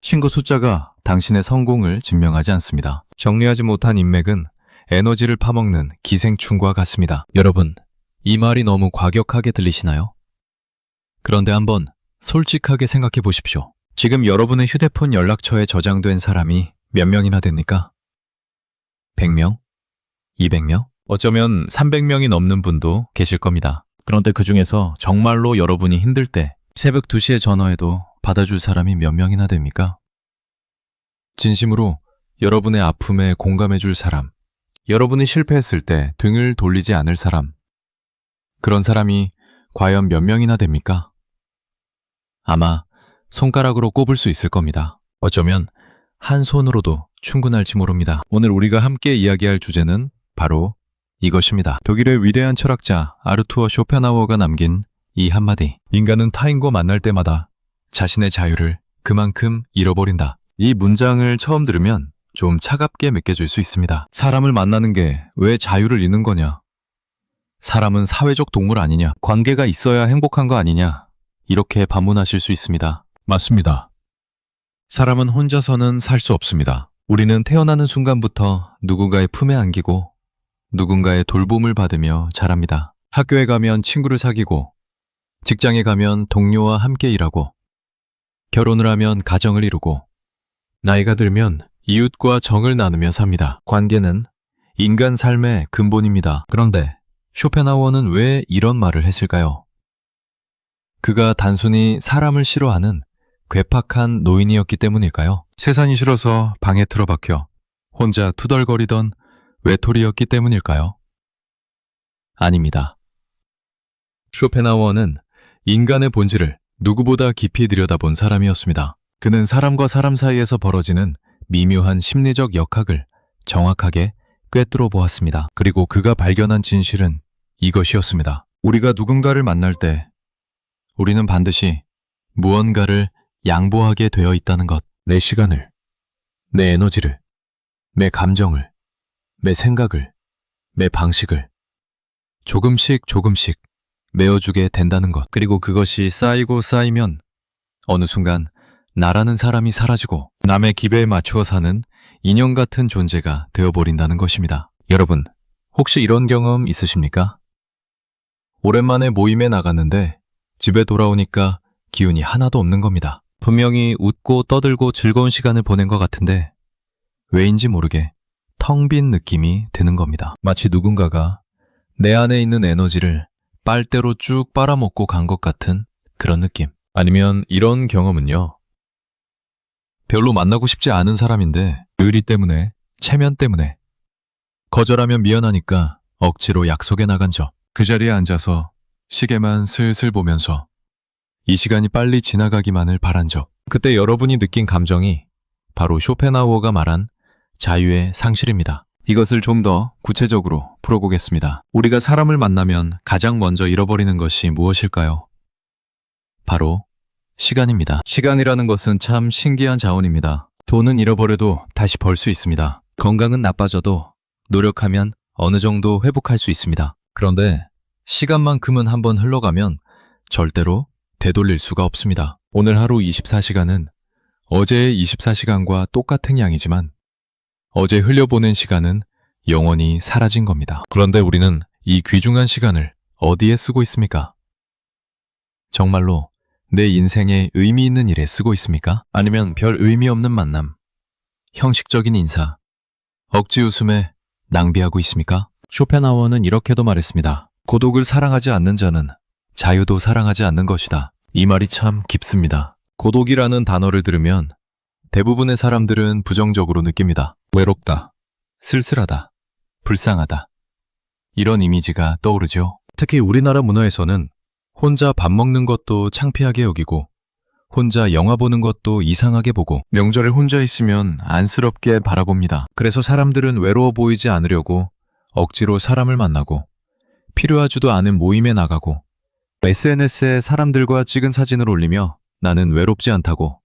친구 숫자가 당신의 성공을 증명하지 않습니다. 정리하지 못한 인맥은 에너지를 파먹는 기생충과 같습니다. 여러분, 이 말이 너무 과격하게 들리시나요? 그런데 한번 솔직하게 생각해 보십시오. 지금 여러분의 휴대폰 연락처에 저장된 사람이 몇 명이나 됩니까? 100명? 200명? 어쩌면 300명이 넘는 분도 계실 겁니다. 그런데 그 중에서 정말로 여러분이 힘들 때 새벽 2시에 전화해도 받아줄 사람이 몇 명이나 됩니까? 진심으로 여러분의 아픔에 공감해줄 사람, 여러분이 실패했을 때 등을 돌리지 않을 사람, 그런 사람이 과연 몇 명이나 됩니까? 아마 손가락으로 꼽을 수 있을 겁니다. 어쩌면 한 손으로도 충분할지 모릅니다. 오늘 우리가 함께 이야기할 주제는 바로 이것입니다. 독일의 위대한 철학자 아르투어 쇼펜하우어가 남긴 이 한마디. 인간은 타인과 만날 때마다 자신의 자유를 그만큼 잃어버린다. 이 문장을 처음 들으면 좀 차갑게 느껴질 수 있습니다. 사람을 만나는 게 왜 자유를 잃는 거냐? 사람은 사회적 동물 아니냐? 관계가 있어야 행복한 거 아니냐? 이렇게 반문하실 수 있습니다. 맞습니다. 사람은 혼자서는 살 수 없습니다. 우리는 태어나는 순간부터 누군가의 품에 안기고 누군가의 돌봄을 받으며 자랍니다. 학교에 가면 친구를 사귀고 직장에 가면 동료와 함께 일하고 결혼을 하면 가정을 이루고 나이가 들면 이웃과 정을 나누며 삽니다. 관계는 인간 삶의 근본입니다. 그런데 쇼펜하우어는 왜 이런 말을 했을까요? 그가 단순히 사람을 싫어하는 괴팍한 노인이었기 때문일까요? 세상이 싫어서 방에 틀어박혀 혼자 투덜거리던 외톨이였기 때문일까요? 아닙니다. 쇼펜하우어는 인간의 본질을 누구보다 깊이 들여다본 사람이었습니다. 그는 사람과 사람 사이에서 벌어지는 미묘한 심리적 역학을 정확하게 꿰뚫어 보았습니다. 그리고 그가 발견한 진실은 이것이었습니다. 우리가 누군가를 만날 때 우리는 반드시 무언가를 양보하게 되어 있다는 것. 내 시간을, 내 에너지를, 내 감정을, 내 생각을, 내 방식을 조금씩 메어주게 된다는 것. 그리고 그것이 쌓이고 쌓이면 어느 순간 나라는 사람이 사라지고 남의 기배에 맞추어 사는 인형 같은 존재가 되어버린다는 것입니다. 여러분, 혹시 이런 경험 있으십니까? 오랜만에 모임에 나갔는데 집에 돌아오니까 기운이 하나도 없는 겁니다. 분명히 웃고 떠들고 즐거운 시간을 보낸 것 같은데 왜인지 모르게 텅 빈 느낌이 드는 겁니다. 마치 누군가가 내 안에 있는 에너지를 빨대로 쭉 빨아먹고 간 것 같은 그런 느낌. 아니면 이런 경험은요. 별로 만나고 싶지 않은 사람인데 의리 때문에, 체면 때문에 거절하면 미안하니까 억지로 약속에 나간 적. 그 자리에 앉아서 시계만 슬슬 보면서 이 시간이 빨리 지나가기만을 바란 적. 그때 여러분이 느낀 감정이 바로 쇼펜하우어가 말한 자유의 상실입니다. 이것을 좀 더 구체적으로 풀어보겠습니다. 우리가 사람을 만나면 가장 먼저 잃어버리는 것이 무엇일까요? 바로 시간입니다. 시간이라는 것은 참 신기한 자원입니다. 돈은 잃어버려도 다시 벌 수 있습니다. 건강은 나빠져도 노력하면 어느 정도 회복할 수 있습니다. 그런데 시간만큼은 한번 흘러가면 절대로 되돌릴 수가 없습니다. 오늘 하루 24시간은 어제의 24시간과 똑같은 양이지만 어제 흘려보낸 시간은 영원히 사라진 겁니다. 그런데 우리는 이 귀중한 시간을 어디에 쓰고 있습니까? 정말로 내 인생에 의미 있는 일에 쓰고 있습니까? 아니면 별 의미 없는 만남, 형식적인 인사, 억지 웃음에 낭비하고 있습니까? 쇼펜하우어는 이렇게도 말했습니다. 고독을 사랑하지 않는 자는 자유도 사랑하지 않는 것이다. 이 말이 참 깊습니다. 고독이라는 단어를 들으면 대부분의 사람들은 부정적으로 느낍니다. 외롭다, 쓸쓸하다, 불쌍하다. 이런 이미지가 떠오르죠. 특히 우리나라 문화에서는 혼자 밥 먹는 것도 창피하게 여기고 혼자 영화 보는 것도 이상하게 보고 명절에 혼자 있으면 안쓰럽게 바라봅니다. 그래서 사람들은 외로워 보이지 않으려고 억지로 사람을 만나고 필요하지도 않은 모임에 나가고 SNS에 사람들과 찍은 사진을 올리며 나는 외롭지 않다고,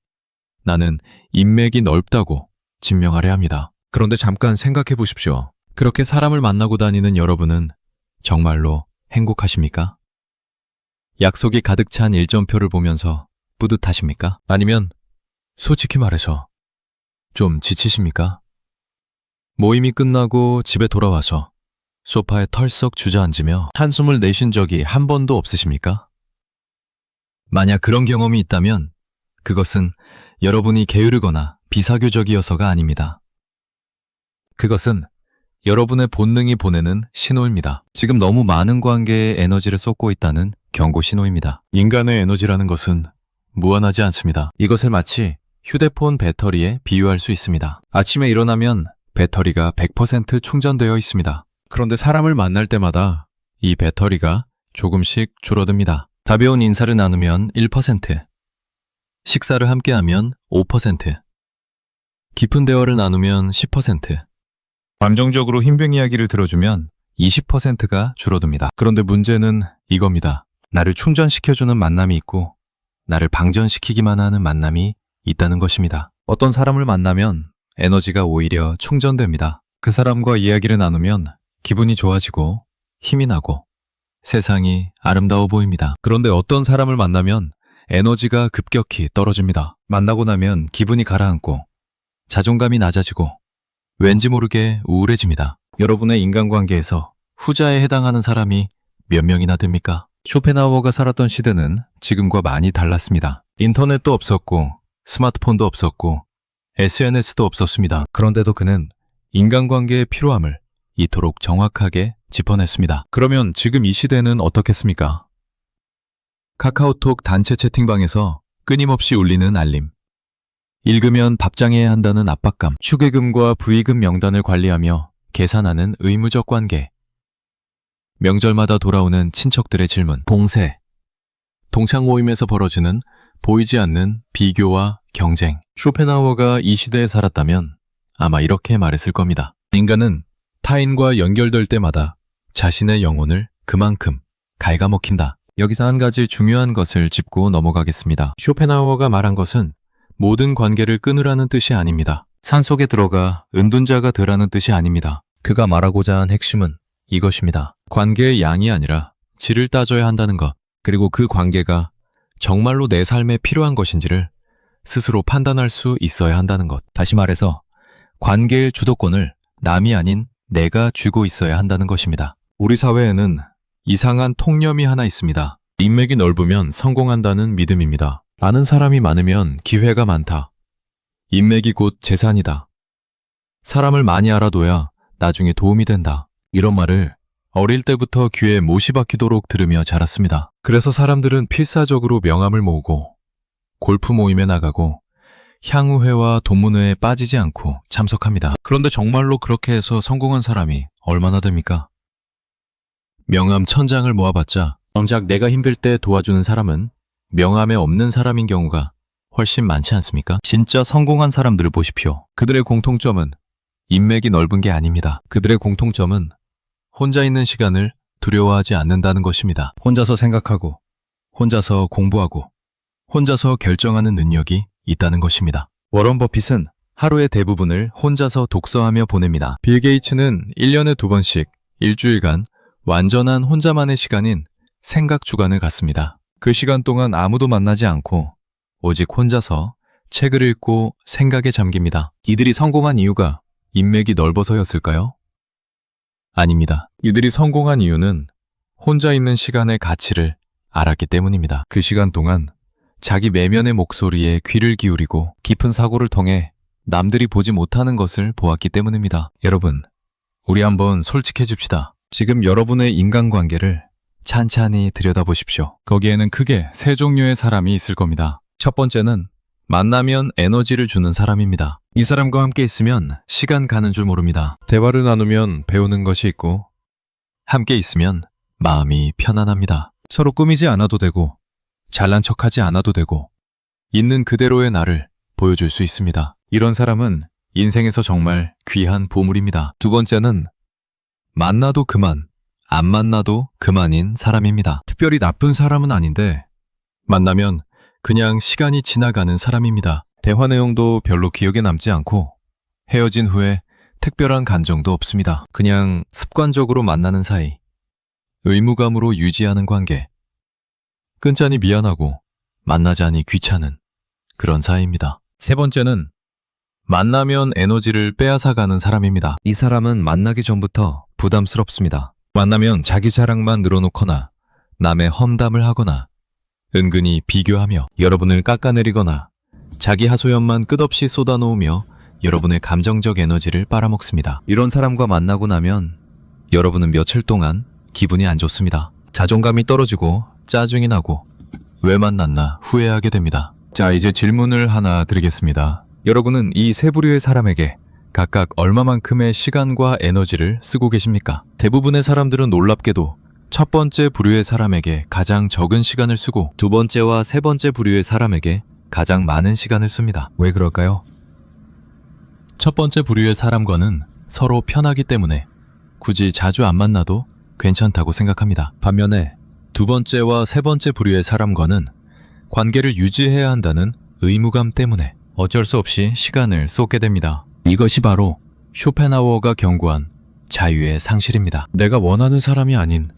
나는 인맥이 넓다고 증명하려 합니다. 그런데 잠깐 생각해 보십시오. 그렇게 사람을 만나고 다니는 여러분은 정말로 행복하십니까? 약속이 가득 찬 일정표를 보면서 뿌듯하십니까? 아니면 솔직히 말해서 좀 지치십니까? 모임이 끝나고 집에 돌아와서 소파에 털썩 주저앉으며 한숨을 내쉰 적이 한 번도 없으십니까? 만약 그런 경험이 있다면 그것은 여러분이 게으르거나 비사교적이어서가 아닙니다. 그것은 여러분의 본능이 보내는 신호입니다. 지금 너무 많은 관계에 에너지를 쏟고 있다는 경고 신호입니다. 인간의 에너지라는 것은 무한하지 않습니다. 이것을 마치 휴대폰 배터리에 비유할 수 있습니다. 아침에 일어나면 배터리가 100% 충전되어 있습니다. 그런데 사람을 만날 때마다 이 배터리가 조금씩 줄어듭니다. 가벼운 인사를 나누면 1%, 식사를 함께하면 5%, 깊은 대화를 나누면 10%, 감정적으로 힘든 이야기를 들어주면 20%가 줄어듭니다. 그런데 문제는 이겁니다. 나를 충전시켜주는 만남이 있고 나를 방전시키기만 하는 만남이 있다는 것입니다. 어떤 사람을 만나면 에너지가 오히려 충전됩니다. 그 사람과 이야기를 나누면 기분이 좋아지고 힘이 나고 세상이 아름다워 보입니다. 그런데 어떤 사람을 만나면 에너지가 급격히 떨어집니다. 만나고 나면 기분이 가라앉고 자존감이 낮아지고 왠지 모르게 우울해집니다. 여러분의 인간관계에서 후자에 해당하는 사람이 몇 명이나 됩니까? 쇼펜하우어가 살았던 시대는 지금과 많이 달랐습니다. 인터넷도 없었고 스마트폰도 없었고 SNS도 없었습니다. 그런데도 그는 인간관계의 필요함을 이토록 정확하게 짚어냈습니다. 그러면 지금 이 시대는 어떻겠습니까? 카카오톡 단체 채팅방에서 끊임없이 울리는 알림, 읽으면 답장해야 한다는 압박감, 휴게금과 부의금 명단을 관리하며 계산하는 의무적 관계, 명절마다 돌아오는 친척들의 질문, 봉쇄, 동창 모임에서 벌어지는 보이지 않는 비교와 경쟁. 쇼펜하우어가 이 시대에 살았다면 아마 이렇게 말했을 겁니다. 인간은 타인과 연결될 때마다 자신의 영혼을 그만큼 갉아먹힌다. 여기서 한 가지 중요한 것을 짚고 넘어가겠습니다. 쇼펜하우어가 말한 것은 모든 관계를 끊으라는 뜻이 아닙니다. 산속에 들어가 은둔자가 되라는 뜻이 아닙니다. 그가 말하고자 한 핵심은 이것입니다. 관계의 양이 아니라 질을 따져야 한다는 것, 그리고 그 관계가 정말로 내 삶에 필요한 것인지를 스스로 판단할 수 있어야 한다는 것. 다시 말해서 관계의 주도권을 남이 아닌 내가 쥐고 있어야 한다는 것입니다. 우리 사회에는 이상한 통념이 하나 있습니다. 인맥이 넓으면 성공한다는 믿음입니다. 아는 사람이 많으면 기회가 많다. 인맥이 곧 재산이다. 사람을 많이 알아둬야 나중에 도움이 된다. 이런 말을 어릴 때부터 귀에 못이 박히도록 들으며 자랐습니다. 그래서 사람들은 필사적으로 명함을 모으고 골프 모임에 나가고 향후회와 동문회에 빠지지 않고 참석합니다. 그런데 정말로 그렇게 해서 성공한 사람이 얼마나 됩니까? 명함 1000장을 모아봤자 정작 내가 힘들 때 도와주는 사람은 명함에 없는 사람인 경우가 훨씬 많지 않습니까? 진짜 성공한 사람들을 보십시오. 그들의 공통점은 인맥이 넓은 게 아닙니다. 그들의 공통점은 혼자 있는 시간을 두려워하지 않는다는 것입니다. 혼자서 생각하고, 혼자서 공부하고, 혼자서 결정하는 능력이 있다는 것입니다. 워런 버핏은 하루의 대부분을 혼자서 독서하며 보냅니다. 빌 게이츠는 1년에 2번씩 일주일간 완전한 혼자만의 시간인 생각 주간을 갖습니다. 그 시간 동안 아무도 만나지 않고 오직 혼자서 책을 읽고 생각에 잠깁니다. 이들이 성공한 이유가 인맥이 넓어서였을까요? 아닙니다. 이들이 성공한 이유는 혼자 있는 시간의 가치를 알았기 때문입니다. 그 시간 동안 자기 내면의 목소리에 귀를 기울이고 깊은 사고를 통해 남들이 보지 못하는 것을 보았기 때문입니다. 여러분, 우리 한번 솔직해집시다. 지금 여러분의 인간관계를 찬찬히 들여다보십시오. 거기에는 크게 세 종류의 사람이 있을 겁니다. 첫 번째는 만나면 에너지를 주는 사람입니다. 이 사람과 함께 있으면 시간 가는 줄 모릅니다. 대화를 나누면 배우는 것이 있고 함께 있으면 마음이 편안합니다. 서로 꾸미지 않아도 되고 잘난 척하지 않아도 되고 있는 그대로의 나를 보여줄 수 있습니다. 이런 사람은 인생에서 정말 귀한 보물입니다. 두 번째는 만나도 그만, 안 만나도 그만인 사람입니다. 특별히 나쁜 사람은 아닌데 만나면 그냥 시간이 지나가는 사람입니다. 대화 내용도 별로 기억에 남지 않고 헤어진 후에 특별한 감정도 없습니다. 그냥 습관적으로 만나는 사이, 의무감으로 유지하는 관계, 끊자니 미안하고 만나자니 귀찮은 그런 사이입니다. 세 번째는 만나면 에너지를 빼앗아가는 사람입니다. 이 사람은 만나기 전부터 부담스럽습니다. 만나면 자기 자랑만 늘어놓거나 남의 험담을 하거나 은근히 비교하며 여러분을 깎아내리거나 자기 하소연만 끝없이 쏟아놓으며 여러분의 감정적 에너지를 빨아먹습니다. 이런 사람과 만나고 나면 여러분은 며칠 동안 기분이 안 좋습니다. 자존감이 떨어지고 짜증이 나고 왜 만났나 후회하게 됩니다. 자, 이제 질문을 하나 드리겠습니다. 여러분은 이 세 부류의 사람에게 각각 얼마만큼의 시간과 에너지를 쓰고 계십니까? 대부분의 사람들은 놀랍게도 첫 번째 부류의 사람에게 가장 적은 시간을 쓰고 두 번째와 세 번째 부류의 사람에게 가장 많은 시간을 씁니다. 왜 그럴까요? 첫 번째 부류의 사람과는 서로 편하기 때문에 굳이 자주 안 만나도 괜찮다고 생각합니다. 반면에 두 번째와 세 번째 부류의 사람과는 관계를 유지해야 한다는 의무감 때문에 어쩔 수 없이 시간을 쏟게 됩니다. 이것이 바로 쇼펜하우어가 경고한 자유의 상실입니다. 내가 원하는 사람이 아닌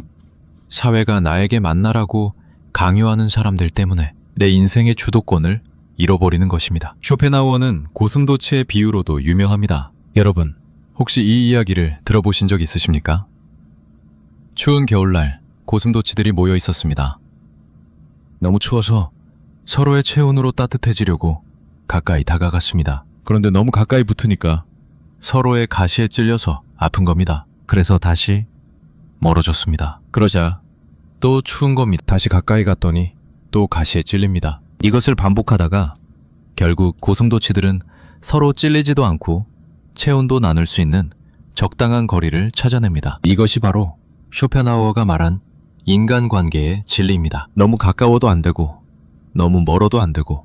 사회가 나에게 만나라고 강요하는 사람들 때문에 내 인생의 주도권을 잃어버리는 것입니다. 쇼펜하우어는 고슴도치의 비유로도 유명합니다. 여러분, 혹시 이 이야기를 들어보신 적 있으십니까? 추운 겨울날 고슴도치들이 모여 있었습니다. 너무 추워서 서로의 체온으로 따뜻해지려고 가까이 다가갔습니다. 그런데 너무 가까이 붙으니까 서로의 가시에 찔려서 아픈 겁니다. 그래서 다시 멀어졌습니다. 그러자 또 추운 겁니다. 다시 가까이 갔더니 또 가시에 찔립니다. 이것을 반복하다가 결국 고슴도치들은 서로 찔리지도 않고 체온도 나눌 수 있는 적당한 거리를 찾아냅니다. 이것이 바로 쇼펜하우어가 말한 인간관계의 진리입니다. 너무 가까워도 안 되고 너무 멀어도 안 되고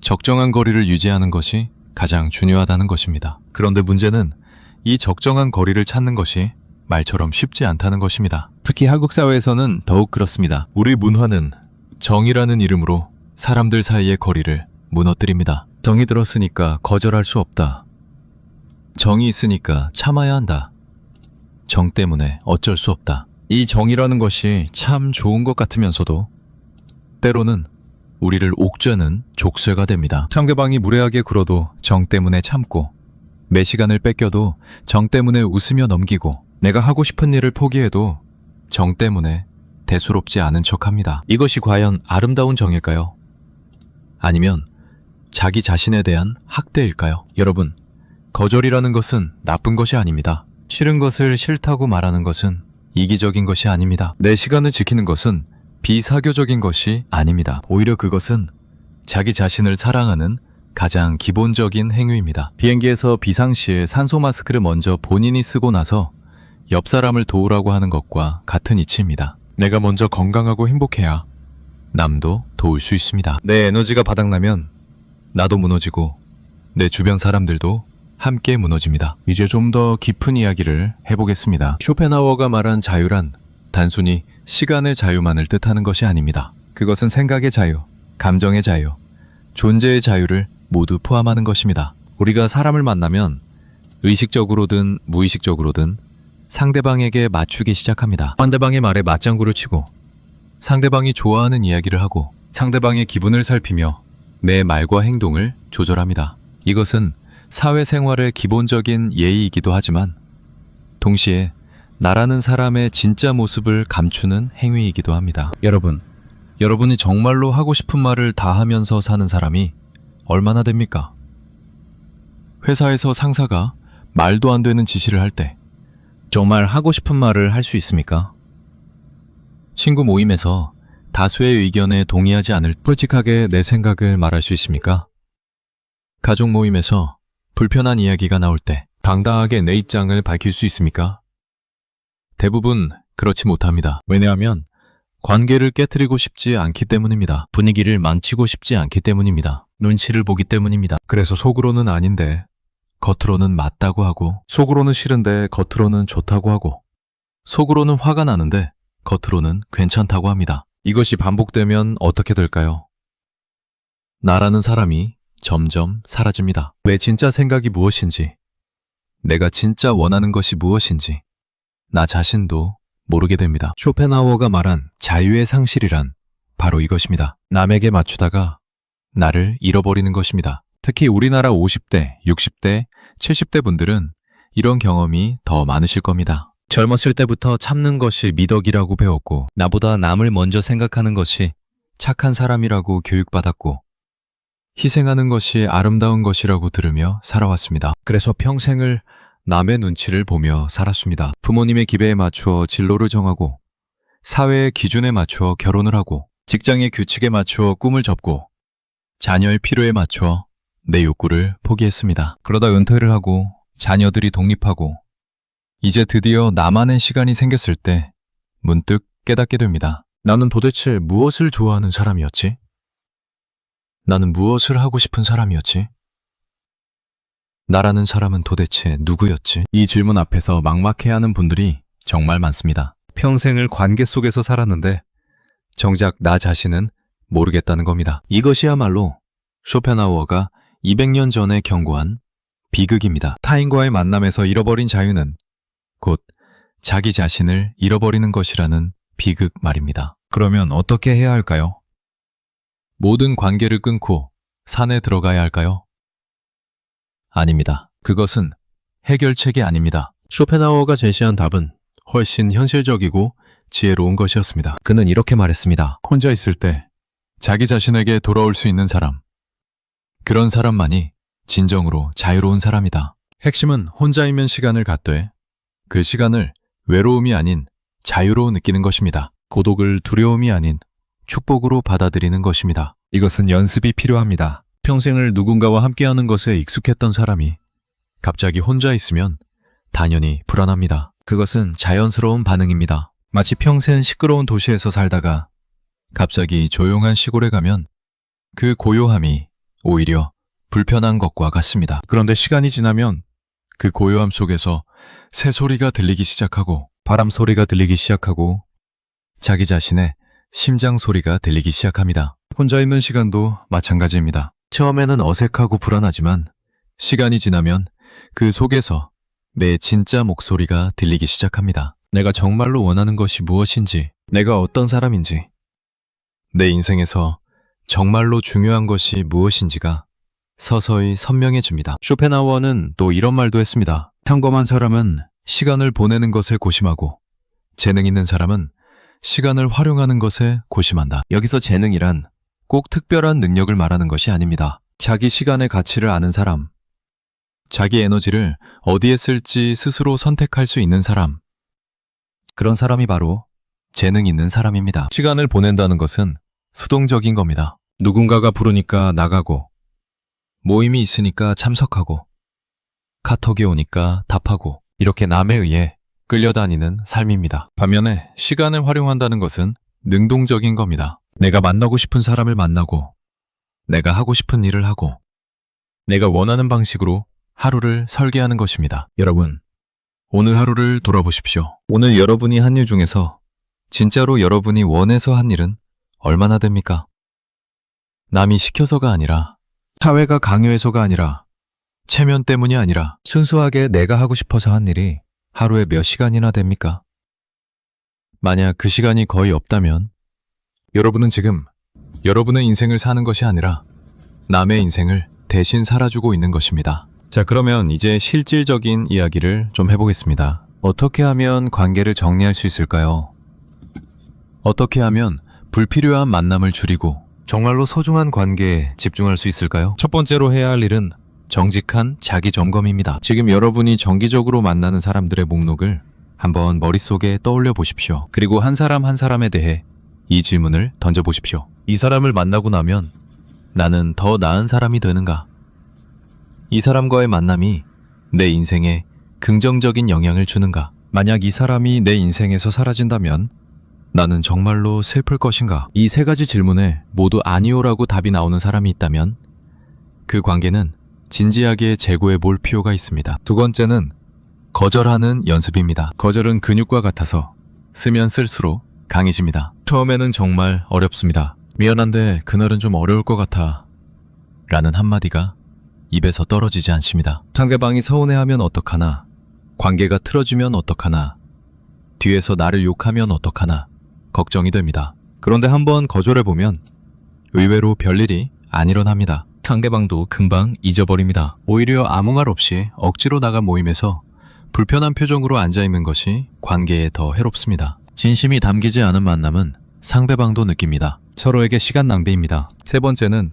적정한 거리를 유지하는 것이 가장 중요하다는 것입니다. 그런데 문제는 이 적정한 거리를 찾는 것이 말처럼 쉽지 않다는 것입니다. 특히 한국 사회에서는 더욱 그렇습니다. 우리 문화는 정이라는 이름으로 사람들 사이의 거리를 무너뜨립니다. 정이 들었으니까 거절할 수 없다. 정이 있으니까 참아야 한다. 정 때문에 어쩔 수 없다. 이 정이라는 것이 참 좋은 것 같으면서도 때로는 우리를 옥죄는 족쇄가 됩니다. 상대방이 무례하게 굴어도 정 때문에 참고 매 시간을 뺏겨도 정 때문에 웃으며 넘기고 내가 하고 싶은 일을 포기해도 정 때문에 대수롭지 않은 척합니다. 이것이 과연 아름다운 정일까요? 아니면 자기 자신에 대한 학대일까요? 여러분, 거절이라는 것은 나쁜 것이 아닙니다. 싫은 것을 싫다고 말하는 것은 이기적인 것이 아닙니다. 내 시간을 지키는 것은 비사교적인 것이 아닙니다. 오히려 그것은 자기 자신을 사랑하는 가장 기본적인 행위입니다. 비행기에서 비상시에 산소 마스크를 먼저 본인이 쓰고 나서 옆 사람을 도우라고 하는 것과 같은 이치입니다. 내가 먼저 건강하고 행복해야 남도 도울 수 있습니다. 내 에너지가 바닥나면 나도 무너지고 내 주변 사람들도 함께 무너집니다. 이제 좀 더 깊은 이야기를 해보겠습니다. 쇼펜하우어가 말한 자유란 단순히 시간의 자유만을 뜻하는 것이 아닙니다. 그것은 생각의 자유, 감정의 자유, 존재의 자유를 모두 포함하는 것입니다. 우리가 사람을 만나면 의식적으로든 무의식적으로든 상대방에게 맞추기 시작합니다. 상대방의 말에 맞장구를 치고 상대방이 좋아하는 이야기를 하고 상대방의 기분을 살피며 내 말과 행동을 조절합니다. 이것은 사회생활의 기본적인 예의이기도 하지만 동시에 나라는 사람의 진짜 모습을 감추는 행위이기도 합니다. 여러분이 정말로 하고 싶은 말을 다 하면서 사는 사람이 얼마나 됩니까? 회사에서 상사가 말도 안 되는 지시를 할 때 정말 하고 싶은 말을 할 수 있습니까? 친구 모임에서 다수의 의견에 동의하지 않을 솔직하게 내 생각을 말할 수 있습니까? 가족 모임에서 불편한 이야기가 나올 때 당당하게 내 입장을 밝힐 수 있습니까? 대부분 그렇지 못합니다. 왜냐하면 관계를 깨트리고 싶지 않기 때문입니다. 분위기를 망치고 싶지 않기 때문입니다. 눈치를 보기 때문입니다. 그래서 속으로는 아닌데 겉으로는 맞다고 하고 속으로는 싫은데 겉으로는 좋다고 하고 속으로는 화가 나는데 겉으로는 괜찮다고 합니다. 이것이 반복되면 어떻게 될까요? 나라는 사람이 점점 사라집니다. 내 진짜 생각이 무엇인지, 내가 진짜 원하는 것이 무엇인지 나 자신도 모르게 됩니다. 쇼펜하우어가 말한 자유의 상실이란 바로 이것입니다. 남에게 맞추다가 나를 잃어버리는 것입니다. 특히 우리나라 50대, 60대, 70대 분들은 이런 경험이 더 많으실 겁니다. 젊었을 때부터 참는 것이 미덕이라고 배웠고, 나보다 남을 먼저 생각하는 것이 착한 사람이라고 교육받았고, 희생하는 것이 아름다운 것이라고 들으며 살아왔습니다. 그래서 평생을 남의 눈치를 보며 살았습니다. 부모님의 기대에 맞추어 진로를 정하고, 사회의 기준에 맞추어 결혼을 하고, 직장의 규칙에 맞추어 꿈을 접고, 자녀의 필요에 맞추어 내 욕구를 포기했습니다. 그러다 은퇴를 하고 자녀들이 독립하고 이제 드디어 나만의 시간이 생겼을 때 문득 깨닫게 됩니다. 나는 도대체 무엇을 좋아하는 사람이었지? 나는 무엇을 하고 싶은 사람이었지? 나라는 사람은 도대체 누구였지? 이 질문 앞에서 막막해하는 분들이 정말 많습니다. 평생을 관계 속에서 살았는데 정작 나 자신은 모르겠다는 겁니다. 이것이야말로 쇼펜하우어가 200년 전에 경고한 비극입니다. 타인과의 만남에서 잃어버린 자유는 곧 자기 자신을 잃어버리는 것이라는 비극 말입니다. 그러면 어떻게 해야 할까요? 모든 관계를 끊고 산에 들어가야 할까요? 아닙니다. 그것은 해결책이 아닙니다. 쇼펜하우어가 제시한 답은 훨씬 현실적이고 지혜로운 것이었습니다. 그는 이렇게 말했습니다. 혼자 있을 때 자기 자신에게 돌아올 수 있는 사람, 그런 사람만이 진정으로 자유로운 사람이다. 핵심은 혼자이면 시간을 갖되 그 시간을 외로움이 아닌 자유로 느끼는 것입니다. 고독을 두려움이 아닌 축복으로 받아들이는 것입니다. 이것은 연습이 필요합니다. 평생을 누군가와 함께하는 것에 익숙했던 사람이 갑자기 혼자 있으면 당연히 불안합니다. 그것은 자연스러운 반응입니다. 마치 평생 시끄러운 도시에서 살다가 갑자기 조용한 시골에 가면 그 고요함이 오히려 불편한 것과 같습니다. 그런데 시간이 지나면 그 고요함 속에서 새소리가 들리기 시작하고 바람 소리가 들리기 시작하고 자기 자신의 심장 소리가 들리기 시작합니다. 혼자 있는 시간도 마찬가지입니다. 처음에는 어색하고 불안하지만 시간이 지나면 그 속에서 내 진짜 목소리가 들리기 시작합니다. 내가 정말로 원하는 것이 무엇인지, 내가 어떤 사람인지, 내 인생에서 정말로 중요한 것이 무엇인지가 서서히 선명해집니다. 쇼펜하우어는 또 이런 말도 했습니다. 평범한 사람은 시간을 보내는 것에 고심하고 재능 있는 사람은 시간을 활용하는 것에 고심한다. 여기서 재능이란 꼭 특별한 능력을 말하는 것이 아닙니다. 자기 시간의 가치를 아는 사람, 자기 에너지를 어디에 쓸지 스스로 선택할 수 있는 사람, 그런 사람이 바로 재능 있는 사람입니다. 시간을 보낸다는 것은 수동적인 겁니다. 누군가가 부르니까 나가고, 모임이 있으니까 참석하고, 카톡이 오니까 답하고, 이렇게 남에 의해 끌려다니는 삶입니다. 반면에 시간을 활용한다는 것은 능동적인 겁니다. 내가 만나고 싶은 사람을 만나고, 내가 하고 싶은 일을 하고, 내가 원하는 방식으로 하루를 설계하는 것입니다. 여러분, 오늘 하루를 돌아보십시오. 오늘 여러분이 한 일 중에서 진짜로 여러분이 원해서 한 일은 얼마나 됩니까? 남이 시켜서가 아니라, 사회가 강요해서가 아니라, 체면 때문이 아니라 순수하게 내가 하고 싶어서 한 일이 하루에 몇 시간이나 됩니까? 만약 그 시간이 거의 없다면 여러분은 지금 여러분의 인생을 사는 것이 아니라 남의 인생을 대신 살아주고 있는 것입니다. 자, 그러면 이제 실질적인 이야기를 좀 해보겠습니다. 어떻게 하면 관계를 정리할 수 있을까요? 어떻게 하면 불필요한 만남을 줄이고 정말로 소중한 관계에 집중할 수 있을까요? 첫 번째로 해야 할 일은 정직한 자기 점검입니다. 지금 여러분이 정기적으로 만나는 사람들의 목록을 한번 머릿속에 떠올려 보십시오. 그리고 한 사람 한 사람에 대해 이 질문을 던져보십시오. 이 사람을 만나고 나면 나는 더 나은 사람이 되는가? 이 사람과의 만남이 내 인생에 긍정적인 영향을 주는가? 만약 이 사람이 내 인생에서 사라진다면 나는 정말로 슬플 것인가? 이 세 가지 질문에 모두 아니오라고 답이 나오는 사람이 있다면 그 관계는 진지하게 재고해 볼 필요가 있습니다. 두 번째는 거절하는 연습입니다. 거절은 근육과 같아서 쓰면 쓸수록 강해집니다. 처음에는 정말 어렵습니다. 미안한데 그날은 좀 어려울 것 같아 라는 한마디가 입에서 떨어지지 않습니다. 상대방이 서운해하면 어떡하나, 관계가 틀어지면 어떡하나, 뒤에서 나를 욕하면 어떡하나 걱정이 됩니다. 그런데 한번 거절해보면 의외로 별일이 안 일어납니다. 상대방도 금방 잊어버립니다. 오히려 아무 말 없이 억지로 나간 모임에서 불편한 표정으로 앉아있는 것이 관계에 더 해롭습니다. 진심이 담기지 않은 만남은 상대방도 느낍니다. 서로에게 시간 낭비입니다. 세 번째는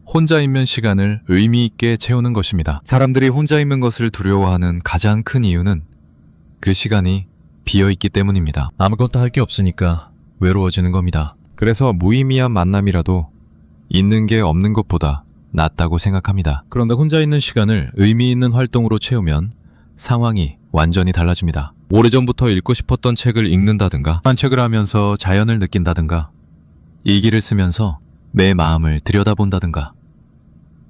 혼자 있는 시간을 의미 있게 채우는 것입니다. 사람들이 혼자 있는 것을 두려워하는 가장 큰 이유는 그 시간이 비어있기 때문입니다. 아무것도 할 게 없으니까 외로워지는 겁니다. 그래서 무의미한 만남이라도 있는 게 없는 것보다 낫다고 생각합니다. 그런데 혼자 있는 시간을 의미 있는 활동으로 채우면 상황이 완전히 달라집니다. 오래전부터 읽고 싶었던 책을 읽는다든가, 산책을 하면서 자연을 느낀다든가, 일기를 쓰면서 내 마음을 들여다본다든가,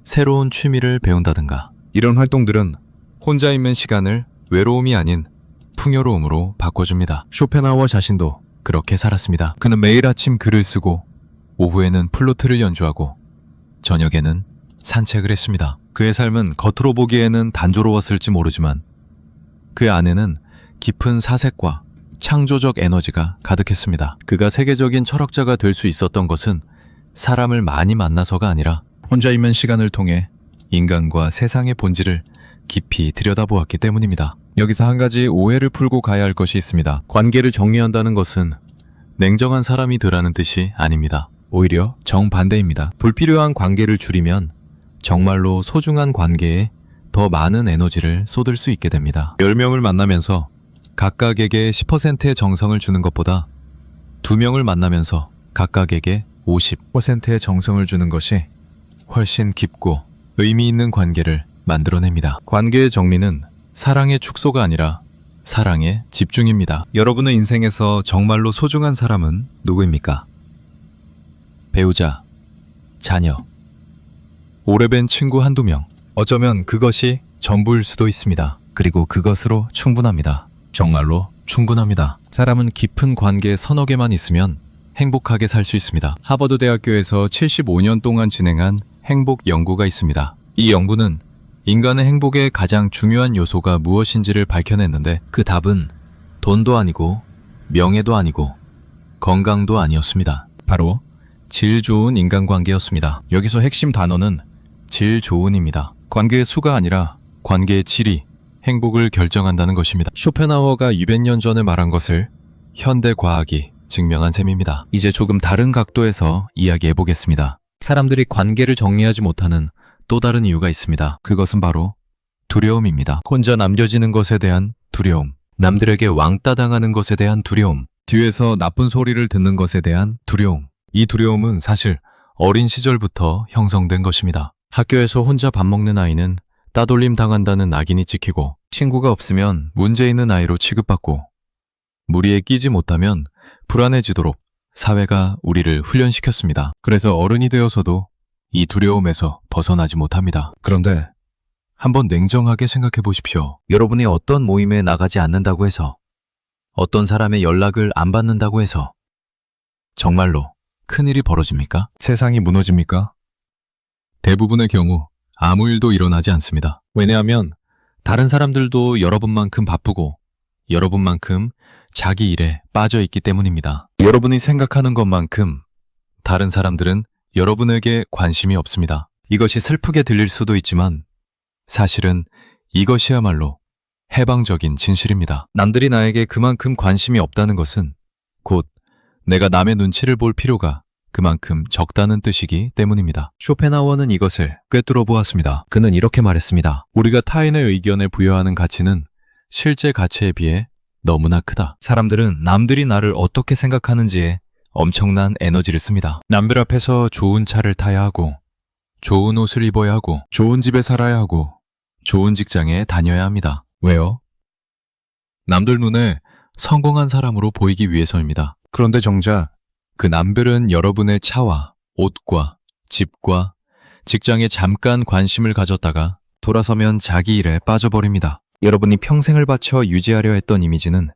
새로운 취미를 배운다든가, 이런 활동들은 혼자 있는 시간을 외로움이 아닌 풍요로움으로 바꿔줍니다. 쇼펜하우어 자신도 그렇게 살았습니다. 그는 매일 아침 글을 쓰고 오후에는 플루트를 연주하고 저녁에는 산책을 했습니다. 그의 삶은 겉으로 보기에는 단조로웠을지 모르지만 그 안에는 깊은 사색과 창조적 에너지가 가득했습니다. 그가 세계적인 철학자가 될 수 있었던 것은 사람을 많이 만나서가 아니라 혼자 있는 시간을 통해 인간과 세상의 본질을 깊이 들여다보았기 때문입니다. 여기서 한 가지 오해를 풀고 가야 할 것이 있습니다. 관계를 정리한다는 것은 냉정한 사람이 되라는 뜻이 아닙니다. 오히려 정반대입니다. 불필요한 관계를 줄이면 정말로 소중한 관계에 더 많은 에너지를 쏟을 수 있게 됩니다. 10명을 만나면서 각각에게 10%의 정성을 주는 것보다 2명을 만나면서 각각에게 50%의 정성을 주는 것이 훨씬 깊고 의미 있는 관계를 만들어냅니다. 관계의 정리는 사랑의 축소가 아니라 사랑의 집중입니다. 여러분의 인생에서 정말로 소중한 사람은 누구입니까? 배우자, 자녀, 오래된 친구 한두 명. 어쩌면 그것이 전부일 수도 있습니다. 그리고 그것으로 충분합니다. 정말로 충분합니다. 사람은 깊은 관계에 서너 개만 있으면 행복하게 살 수 있습니다. 하버드 대학교에서 75년 동안 진행한 행복 연구가 있습니다. 이 연구는 인간의 행복의 가장 중요한 요소가 무엇인지를 밝혀냈는데 그 답은 돈도 아니고 명예도 아니고 건강도 아니었습니다. 바로 질 좋은 인간관계였습니다. 여기서 핵심 단어는 질 좋은입니다. 관계의 수가 아니라 관계의 질이 행복을 결정한다는 것입니다. 쇼펜하우어가 200년 전에 말한 것을 현대 과학이 증명한 셈입니다. 이제 조금 다른 각도에서 이야기해 보겠습니다. 사람들이 관계를 정리하지 못하는 또 다른 이유가 있습니다. 그것은 바로 두려움입니다. 혼자 남겨지는 것에 대한 두려움, 남들에게 왕따 당하는 것에 대한 두려움, 뒤에서 나쁜 소리를 듣는 것에 대한 두려움. 이 두려움은 사실 어린 시절부터 형성된 것입니다. 학교에서 혼자 밥 먹는 아이는 따돌림 당한다는 낙인이 찍히고, 친구가 없으면 문제 있는 아이로 취급받고, 무리에 끼지 못하면 불안해지도록 사회가 우리를 훈련시켰습니다. 그래서 어른이 되어서도 이 두려움에서 벗어나지 못합니다. 그런데 한번 냉정하게 생각해 보십시오. 여러분이 어떤 모임에 나가지 않는다고 해서, 어떤 사람의 연락을 안 받는다고 해서 정말로 큰일이 벌어집니까? 세상이 무너집니까? 대부분의 경우 아무 일도 일어나지 않습니다. 왜냐하면 다른 사람들도 여러분만큼 바쁘고 여러분만큼 자기 일에 빠져 있기 때문입니다. 여러분이 생각하는 것만큼 다른 사람들은 여러분에게 관심이 없습니다. 이것이 슬프게 들릴 수도 있지만 사실은 이것이야말로 해방적인 진실입니다. 남들이 나에게 그만큼 관심이 없다는 것은 곧 내가 남의 눈치를 볼 필요가 그만큼 적다는 뜻이기 때문입니다. 쇼펜하우어는 이것을 꿰뚫어 보았습니다. 그는 이렇게 말했습니다. 우리가 타인의 의견에 부여하는 가치는 실제 가치에 비해 너무나 크다. 사람들은 남들이 나를 어떻게 생각하는지에 엄청난 에너지를 씁니다. 남들 앞에서 좋은 차를 타야 하고, 좋은 옷을 입어야 하고, 좋은 집에 살아야 하고, 좋은 직장에 다녀야 합니다. 왜요? 남들 눈에 성공한 사람으로 보이기 위해서입니다. 그런데 정작 그 남들은 여러분의 차와 옷과 집과 직장에 잠깐 관심을 가졌다가 돌아서면 자기 일에 빠져버립니다. 여러분이 평생을 바쳐 유지하려 했던 이미지는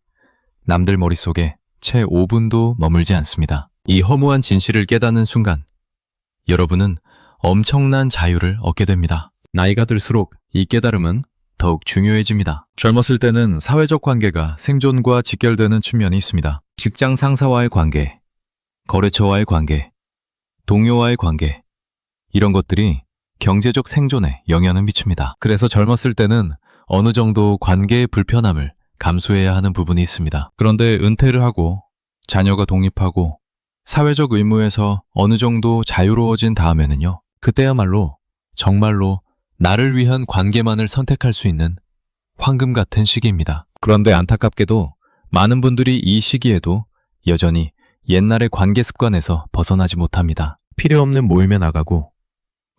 남들 머릿속에 채 5분도 머물지 않습니다. 이 허무한 진실을 깨닫는 순간 여러분은 엄청난 자유를 얻게 됩니다. 나이가 들수록 이 깨달음은 더욱 중요해집니다. 젊었을 때는 사회적 관계가 생존과 직결되는 측면이 있습니다. 직장 상사와의 관계, 거래처와의 관계, 동료와의 관계, 이런 것들이 경제적 생존에 영향을 미칩니다. 그래서 젊었을 때는 어느 정도 관계의 불편함을 감수해야 하는 부분이 있습니다. 그런데 은퇴를 하고 자녀가 독립하고 사회적 의무에서 어느 정도 자유로워진 다음에는요. 그때야말로 정말로 나를 위한 관계만을 선택할 수 있는 황금 같은 시기입니다. 그런데 안타깝게도 많은 분들이 이 시기에도 여전히 옛날의 관계 습관에서 벗어나지 못합니다. 필요 없는 모임에 나가고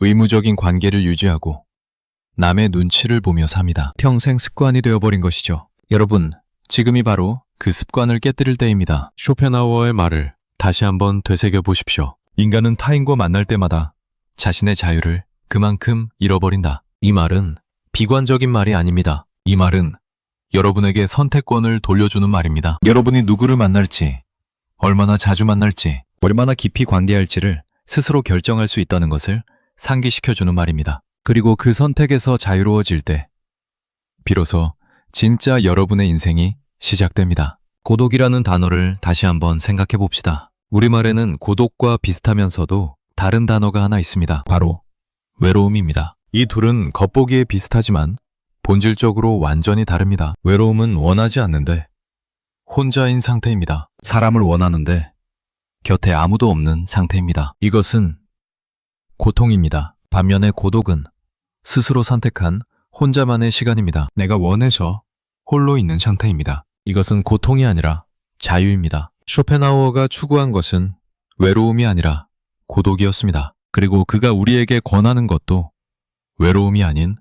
의무적인 관계를 유지하고 남의 눈치를 보며 삽니다. 평생 습관이 되어버린 것이죠. 여러분, 지금이 바로 그 습관을 깨뜨릴 때입니다. 쇼펜하우어의 말을 다시 한번 되새겨 보십시오. 인간은 타인과 만날 때마다 자신의 자유를 그만큼 잃어버린다. 이 말은 비관적인 말이 아닙니다. 이 말은 여러분에게 선택권을 돌려주는 말입니다. 여러분이 누구를 만날지, 얼마나 자주 만날지, 얼마나 깊이 관계할지를 스스로 결정할 수 있다는 것을 상기시켜주는 말입니다. 그리고 그 선택에서 자유로워질 때 비로소 진짜 여러분의 인생이 시작됩니다. 고독이라는 단어를 다시 한번 생각해 봅시다. 우리말에는 고독과 비슷하면서도 다른 단어가 하나 있습니다. 바로 외로움입니다. 이 둘은 겉보기에 비슷하지만 본질적으로 완전히 다릅니다. 외로움은 원하지 않는데 혼자인 상태입니다. 사람을 원하는데 곁에 아무도 없는 상태입니다. 이것은 고통입니다. 반면에 고독은 스스로 선택한 혼자만의 시간입니다. 내가 원해서 홀로 있는 상태입니다. 이것은 고통이 아니라 자유입니다. 쇼펜하우어가 추구한 것은 외로움이 아니라 고독이었습니다. 그리고 그가 우리에게 권하는 것도 외로움이 아닌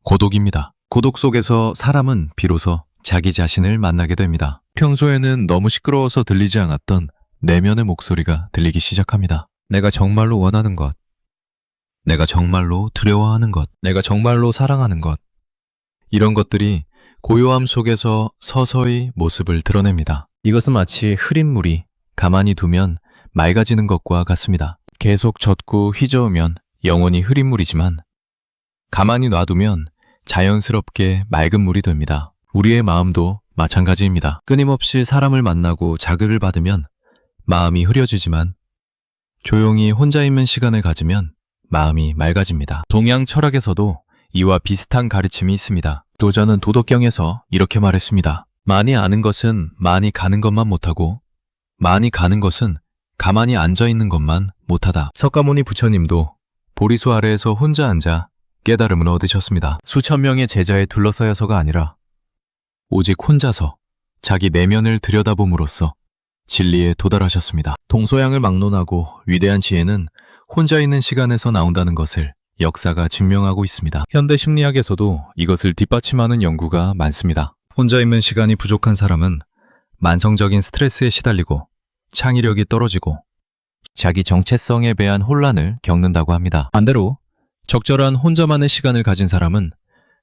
고독입니다. 고독 속에서 사람은 비로소 자기 자신을 만나게 됩니다. 평소에는 너무 시끄러워서 들리지 않았던 내면의 목소리가 들리기 시작합니다. 내가 정말로 원하는 것, 내가 정말로 두려워하는 것, 내가 정말로 사랑하는 것, 이런 것들이 고요함 속에서 서서히 모습을 드러냅니다. 이것은 마치 흐린 물이 가만히 두면 맑아지는 것과 같습니다. 계속 젖고 휘저으면 영원히 흐린 물이지만 가만히 놔두면 자연스럽게 맑은 물이 됩니다. 우리의 마음도 마찬가지입니다. 끊임없이 사람을 만나고 자극을 받으면 마음이 흐려지지만 조용히 혼자 있는 시간을 가지면 마음이 맑아집니다. 동양 철학에서도 이와 비슷한 가르침이 있습니다. 도전은 도덕경에서 이렇게 말했습니다. 많이 아는 것은 많이 가는 것만 못하고 많이 가는 것은 가만히 앉아있는 것만 못하다. 석가모니 부처님도 보리수 아래에서 혼자 앉아 깨달음을 얻으셨습니다. 수천 명의 제자에 둘러싸여서가 아니라 오직 혼자서 자기 내면을 들여다봄으로써 진리에 도달하셨습니다. 동서양을 막론하고 위대한 지혜는 혼자 있는 시간에서 나온다는 것을 역사가 증명하고 있습니다. 현대 심리학에서도 이것을 뒷받침하는 연구가 많습니다. 혼자 있는 시간이 부족한 사람은 만성적인 스트레스에 시달리고 창의력이 떨어지고 자기 정체성에 대한 혼란을 겪는다고 합니다. 반대로 적절한 혼자만의 시간을 가진 사람은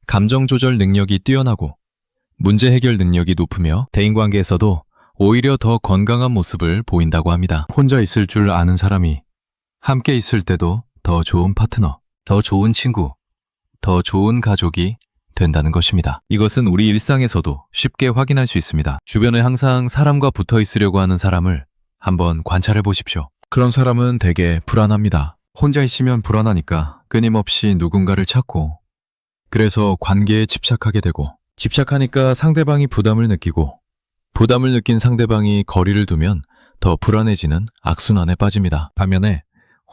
감정 조절 능력이 뛰어나고 문제 해결 능력이 높으며 대인관계에서도 오히려 더 건강한 모습을 보인다고 합니다. 혼자 있을 줄 아는 사람이 함께 있을 때도 더 좋은 파트너, 더 좋은 친구, 더 좋은 가족이 된다는 것입니다. 이것은 우리 일상에서도 쉽게 확인할 수 있습니다. 주변에 항상 사람과 붙어 있으려고 하는 사람을 한번 관찰해 보십시오. 그런 사람은 되게 불안합니다. 혼자 있으면 불안하니까 끊임없이 누군가를 찾고 그래서 관계에 집착하게 되고 집착하니까 상대방이 부담을 느끼고 부담을 느낀 상대방이 거리를 두면 더 불안해지는 악순환에 빠집니다. 반면에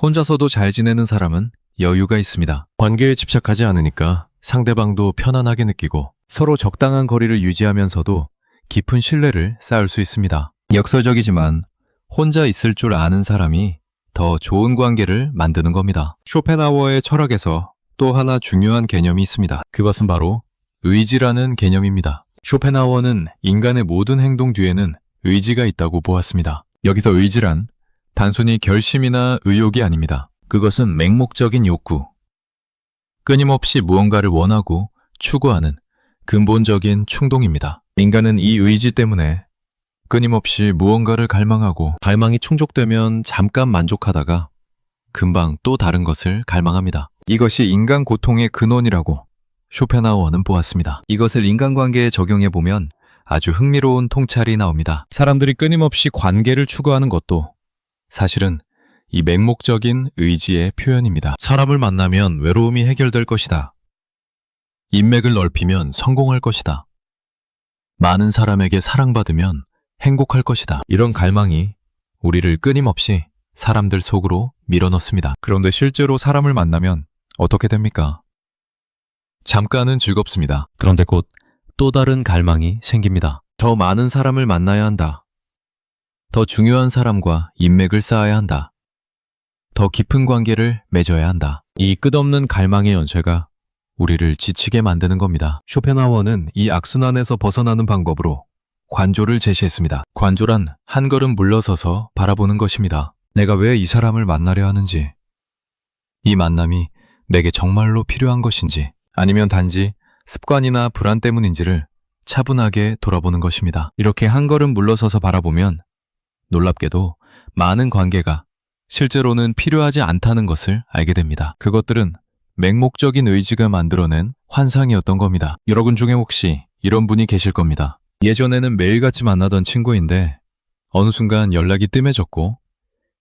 혼자서도 잘 지내는 사람은 여유가 있습니다. 관계에 집착하지 않으니까 상대방도 편안하게 느끼고 서로 적당한 거리를 유지하면서도 깊은 신뢰를 쌓을 수 있습니다. 역설적이지만 혼자 있을 줄 아는 사람이 더 좋은 관계를 만드는 겁니다. 쇼펜하우어의 철학에서 또 하나 중요한 개념이 있습니다. 그것은 바로 의지라는 개념입니다. 쇼펜하우어는 인간의 모든 행동 뒤에는 의지가 있다고 보았습니다. 여기서 의지란 단순히 결심이나 의욕이 아닙니다. 그것은 맹목적인 욕구, 끊임없이 무언가를 원하고 추구하는 근본적인 충동입니다. 인간은 이 의지 때문에 끊임없이 무언가를 갈망하고 갈망이 충족되면 잠깐 만족하다가 금방 또 다른 것을 갈망합니다. 이것이 인간 고통의 근원이라고 쇼펜하우어는 보았습니다. 이것을 인간관계에 적용해보면 아주 흥미로운 통찰이 나옵니다. 사람들이 끊임없이 관계를 추구하는 것도 사실은 이 맹목적인 의지의 표현입니다. 사람을 만나면 외로움이 해결될 것이다. 인맥을 넓히면 성공할 것이다. 많은 사람에게 사랑받으면 행복할 것이다. 이런 갈망이 우리를 끊임없이 사람들 속으로 밀어넣습니다. 그런데 실제로 사람을 만나면 어떻게 됩니까? 잠깐은 즐겁습니다. 그런데 곧 또 다른 갈망이 생깁니다. 더 많은 사람을 만나야 한다. 더 중요한 사람과 인맥을 쌓아야 한다. 더 깊은 관계를 맺어야 한다. 이 끝없는 갈망의 연쇄가 우리를 지치게 만드는 겁니다. 쇼펜하워는 이 악순환에서 벗어나는 방법으로 관조를 제시했습니다. 관조란 한 걸음 물러서서 바라보는 것입니다. 내가 왜 이 사람을 만나려 하는지, 이 만남이 내게 정말로 필요한 것인지, 아니면 단지 습관이나 불안 때문인지를 차분하게 돌아보는 것입니다. 이렇게 한 걸음 물러서서 바라보면 놀랍게도 많은 관계가 실제로는 필요하지 않다는 것을 알게 됩니다. 그것들은 맹목적인 의지가 만들어낸 환상이었던 겁니다. 여러분 중에 혹시 이런 분이 계실 겁니다. 예전에는 매일같이 만나던 친구인데 어느 순간 연락이 뜸해졌고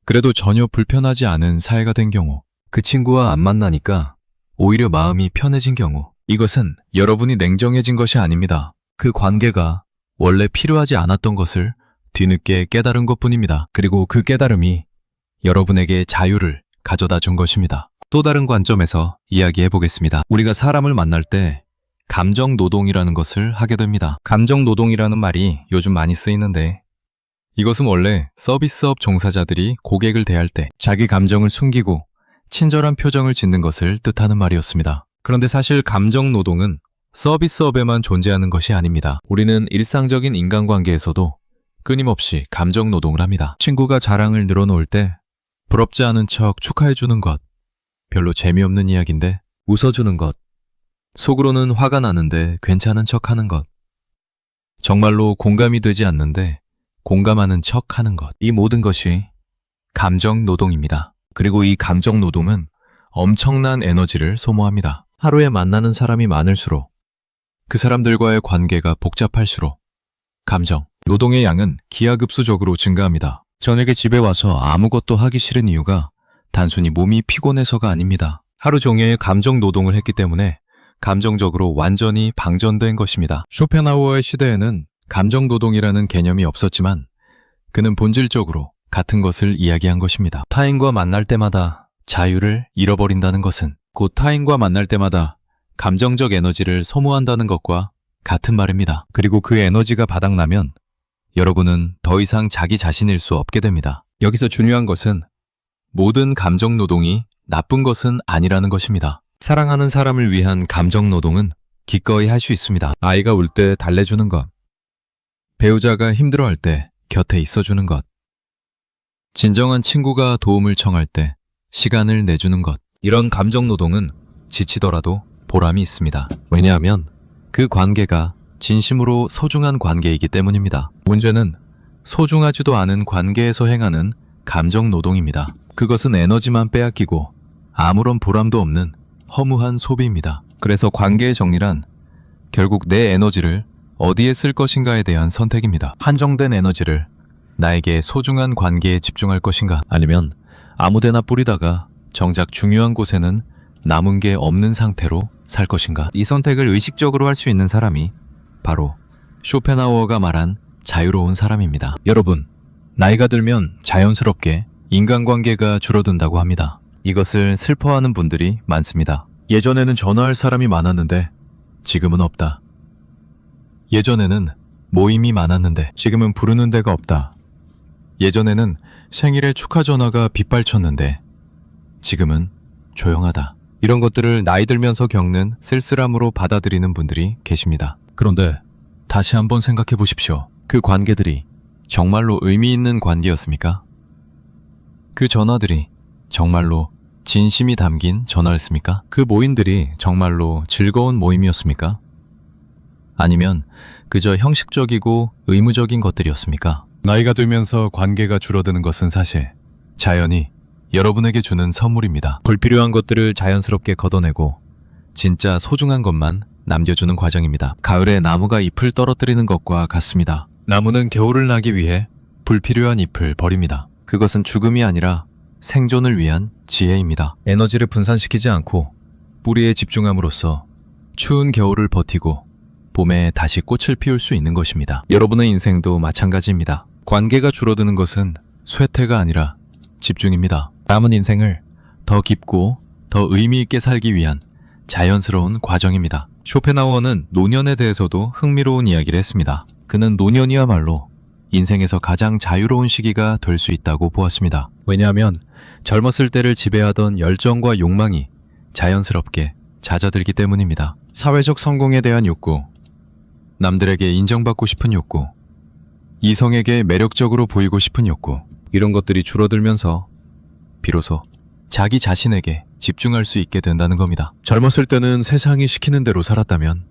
그래도 전혀 불편하지 않은 사이가 된 경우, 그 친구와 안 만나니까 오히려 마음이 편해진 경우, 이것은 여러분이 냉정해진 것이 아닙니다. 그 관계가 원래 필요하지 않았던 것을 뒤늦게 깨달은 것뿐입니다. 그리고 그 깨달음이 여러분에게 자유를 가져다 준 것입니다. 또 다른 관점에서 이야기해 보겠습니다. 우리가 사람을 만날 때 감정 노동이라는 것을 하게 됩니다. 감정 노동이라는 말이 요즘 많이 쓰이는데 이것은 원래 서비스업 종사자들이 고객을 대할 때 자기 감정을 숨기고 친절한 표정을 짓는 것을 뜻하는 말이었습니다. 그런데 사실 감정 노동은 서비스업에만 존재하는 것이 아닙니다. 우리는 일상적인 인간관계에서도 끊임없이 감정 노동을 합니다. 친구가 자랑을 늘어놓을 때 부럽지 않은 척 축하해주는 것, 별로 재미없는 이야기인데 웃어주는 것, 속으로는 화가 나는데 괜찮은 척하는 것, 정말로 공감이 되지 않는데 공감하는 척하는 것, 이 모든 것이 감정 노동입니다. 그리고 이 감정 노동은 엄청난 에너지를 소모합니다. 하루에 만나는 사람이 많을수록, 그 사람들과의 관계가 복잡할수록 감정 노동의 양은 기하급수적으로 증가합니다. 저녁에 집에 와서 아무것도 하기 싫은 이유가 단순히 몸이 피곤해서가 아닙니다. 하루 종일 감정 노동을 했기 때문에 감정적으로 완전히 방전된 것입니다. 쇼펜하우어의 시대에는 감정 노동이라는 개념이 없었지만 그는 본질적으로 같은 것을 이야기한 것입니다. 타인과 만날 때마다 자유를 잃어버린다는 것은 곧 타인과 만날 때마다 감정적 에너지를 소모한다는 것과 같은 말입니다. 그리고 그 에너지가 바닥나면 여러분은 더 이상 자기 자신일 수 없게 됩니다. 여기서 중요한 것은 모든 감정 노동이 나쁜 것은 아니라는 것입니다. 사랑하는 사람을 위한 감정 노동은 기꺼이 할 수 있습니다. 아이가 울 때 달래주는 것, 배우자가 힘들어할 때 곁에 있어주는 것, 진정한 친구가 도움을 청할 때 시간을 내주는 것, 이런 감정 노동은 지치더라도 보람이 있습니다. 왜냐하면 그 관계가 진심으로 소중한 관계이기 때문입니다. 문제는 소중하지도 않은 관계에서 행하는 감정 노동입니다. 그것은 에너지만 빼앗기고 아무런 보람도 없는 허무한 소비입니다. 그래서 관계의 정리란 결국 내 에너지를 어디에 쓸 것인가에 대한 선택입니다. 한정된 에너지를 나에게 소중한 관계에 집중할 것인가, 아니면 아무데나 뿌리다가 정작 중요한 곳에는 남은 게 없는 상태로 살 것인가. 이 선택을 의식적으로 할 수 있는 사람이 바로 쇼펜하우어가 말한 자유로운 사람입니다. 여러분, 나이가 들면 자연스럽게 인간관계가 줄어든다고 합니다. 이것을 슬퍼하는 분들이 많습니다. 예전에는 전화할 사람이 많았는데 지금은 없다. 예전에는 모임이 많았는데 지금은 부르는 데가 없다. 예전에는 생일에 축하 전화가 빗발쳤는데 지금은 조용하다. 이런 것들을 나이 들면서 겪는 쓸쓸함으로 받아들이는 분들이 계십니다. 그런데 다시 한번 생각해 보십시오. 그 관계들이 정말로 의미 있는 관계였습니까? 그 전화들이 정말로 진심이 담긴 전화였습니까? 그 모임들이 정말로 즐거운 모임이었습니까? 아니면 그저 형식적이고 의무적인 것들이었습니까? 나이가 들면서 관계가 줄어드는 것은 사실 자연이 여러분에게 주는 선물입니다. 불필요한 것들을 자연스럽게 걷어내고 진짜 소중한 것만 남겨주는 과정입니다. 가을에 나무가 잎을 떨어뜨리는 것과 같습니다. 나무는 겨울을 나기 위해 불필요한 잎을 버립니다. 그것은 죽음이 아니라 생존을 위한 지혜입니다. 에너지를 분산시키지 않고 뿌리에 집중함으로써 추운 겨울을 버티고 봄에 다시 꽃을 피울 수 있는 것입니다. 여러분의 인생도 마찬가지입니다. 관계가 줄어드는 것은 쇠퇴가 아니라 집중입니다. 남은 인생을 더 깊고 더 의미 있게 살기 위한 자연스러운 과정입니다. 쇼펜하우어는 노년에 대해서도 흥미로운 이야기를 했습니다. 그는 노년이야말로 인생에서 가장 자유로운 시기가 될 수 있다고 보았습니다. 왜냐하면 젊었을 때를 지배하던 열정과 욕망이 자연스럽게 잦아들기 때문입니다. 사회적 성공에 대한 욕구, 남들에게 인정받고 싶은 욕구, 이성에게 매력적으로 보이고 싶은 욕구, 이런 것들이 줄어들면서 비로소 자기 자신에게 집중할 수 있게 된다는 겁니다. 젊었을 때는 세상이 시키는 대로 살았다면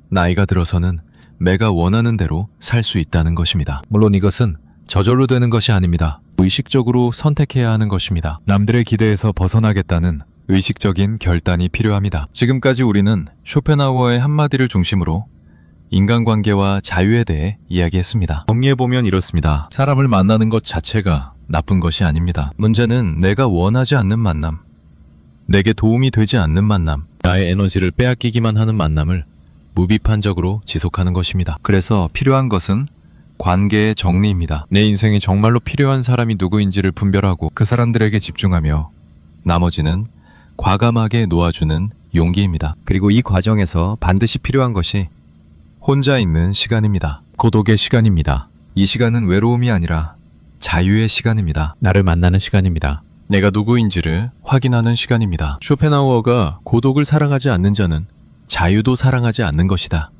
나이가 들어서는 내가 원하는 대로 살 수 있다는 것입니다. 물론 이것은 저절로 되는 것이 아닙니다. 의식적으로 선택해야 하는 것입니다. 남들의 기대에서 벗어나겠다는 의식적인 결단이 필요합니다. 지금까지 우리는 쇼펜하우어의 한마디를 중심으로 인간관계와 자유에 대해 이야기했습니다. 정리해보면 이렇습니다. 사람을 만나는 것 자체가 나쁜 것이 아닙니다. 문제는 내가 원하지 않는 만남, 내게 도움이 되지 않는 만남, 나의 에너지를 빼앗기기만 하는 만남을 무비판적으로 지속하는 것입니다. 그래서 필요한 것은 관계의 정리입니다. 내 인생에 정말로 필요한 사람이 누구인지를 분별하고 그 사람들에게 집중하며 나머지는 과감하게 놓아주는 용기입니다. 그리고 이 과정에서 반드시 필요한 것이 혼자 있는 시간입니다. 고독의 시간입니다. 이 시간은 외로움이 아니라 자유의 시간입니다. 나를 만나는 시간입니다. 내가 누구인지를 확인하는 시간입니다. 쇼펜하우어가 고독을 사랑하지 않는 자는 자유도 사랑하지 않는 것이다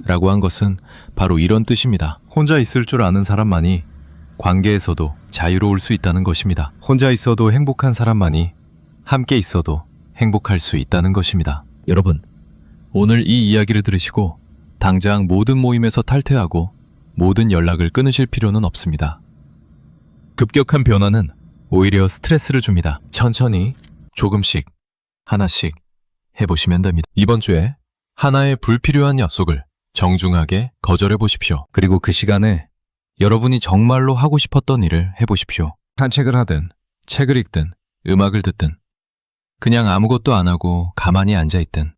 라고 한 것은 바로 이런 뜻입니다. 혼자 있을 줄 아는 사람만이 관계에서도 자유로울 수 있다는 것입니다. 혼자 있어도 행복한 사람만이 함께 있어도 행복할 수 있다는 것입니다. 여러분, 오늘 이 이야기를 들으시고 당장 모든 모임에서 탈퇴하고 모든 연락을 끊으실 필요는 없습니다. 급격한 변화는 오히려 스트레스를 줍니다. 천천히 조금씩 하나씩 해보시면 됩니다. 이번 주에 하나의 불필요한 약속을 정중하게 거절해 보십시오. 그리고 그 시간에 여러분이 정말로 하고 싶었던 일을 해보십시오. 산책을 하든 책을 읽든 음악을 듣든 그냥 아무것도 안 하고 가만히 앉아있든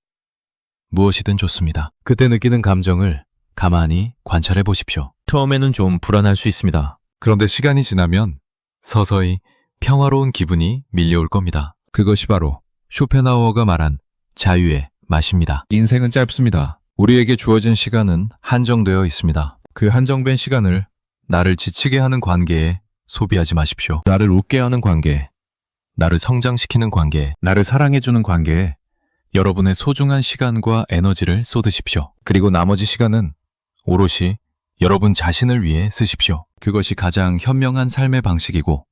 무엇이든 좋습니다. 그때 느끼는 감정을 가만히 관찰해 보십시오. 처음에는 좀 불안할 수 있습니다. 그런데 시간이 지나면 서서히 평화로운 기분이 밀려올 겁니다. 그것이 바로 쇼펜하우어가 말한 자유의 맛입니다. 인생은 짧습니다. 우리에게 주어진 시간은 한정되어 있습니다. 그 한정된 시간을 나를 지치게 하는 관계에 소비하지 마십시오. 나를 웃게 하는 관계, 나를 성장시키는 관계, 나를 사랑해주는 관계에 여러분의 소중한 시간과 에너지를 쏟으십시오. 그리고 나머지 시간은 오롯이 여러분 자신을 위해 쓰십시오. 그것이 가장 현명한 삶의 방식이고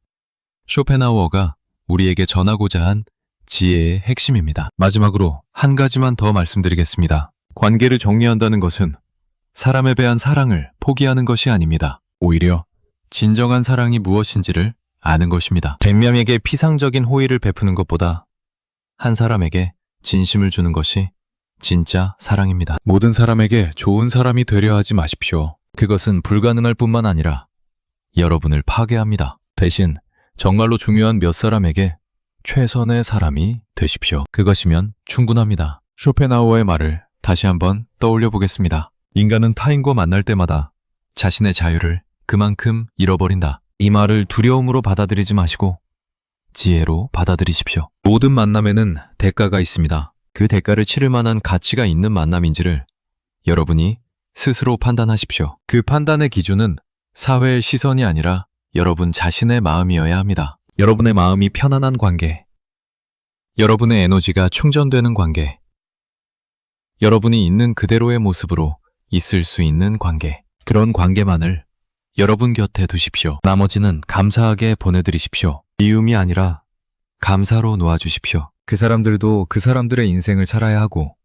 쇼펜하우어가 우리에게 전하고자 한 지혜의 핵심입니다. 마지막으로 한 가지만 더 말씀드리겠습니다. 관계를 정리한다는 것은 사람에 대한 사랑을 포기하는 것이 아닙니다. 오히려 진정한 사랑이 무엇인지를 아는 것입니다. 100명에게 피상적인 호의를 베푸는 것보다 한 사람에게 진심을 주는 것이 진짜 사랑입니다. 모든 사람에게 좋은 사람이 되려 하지 마십시오. 그것은 불가능할 뿐만 아니라 여러분을 파괴합니다. 대신 정말로 중요한 몇 사람에게 최선의 사람이 되십시오. 그것이면 충분합니다. 쇼펜하우어의 말을 다시 한번 떠올려 보겠습니다. 인간은 타인과 만날 때마다 자신의 자유를 그만큼 잃어버린다. 이 말을 두려움으로 받아들이지 마시고 지혜로 받아들이십시오. 모든 만남에는 대가가 있습니다. 그 대가를 치를 만한 가치가 있는 만남인지를 여러분이 스스로 판단하십시오. 그 판단의 기준은 사회의 시선이 아니라 여러분 자신의 마음이어야 합니다. 여러분의 마음이 편안한 관계, 여러분의 에너지가 충전되는 관계, 여러분이 있는 그대로의 모습으로 있을 수 있는 관계, 그런 관계만을 여러분 곁에 두십시오. 나머지는 감사하게 보내드리십시오. 미움이 아니라 감사로 놓아주십시오. 그 사람들도 그 사람들의 인생을 살아야 하고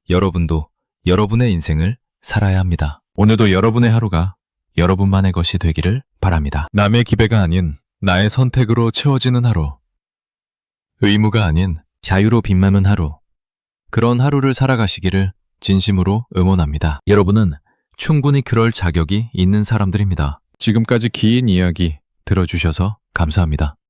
여러분도 여러분의 인생을 살아야 합니다. 오늘도 여러분의 하루가 여러분만의 것이 되기를 바랍니다. 남의 기배가 아닌 나의 선택으로 채워지는 하루, 의무가 아닌 자유로 빛나는 하루, 그런 하루를 살아가시기를 진심으로 응원합니다. 여러분은 충분히 그럴 자격이 있는 사람들입니다. 지금까지 긴 이야기 들어주셔서 감사합니다.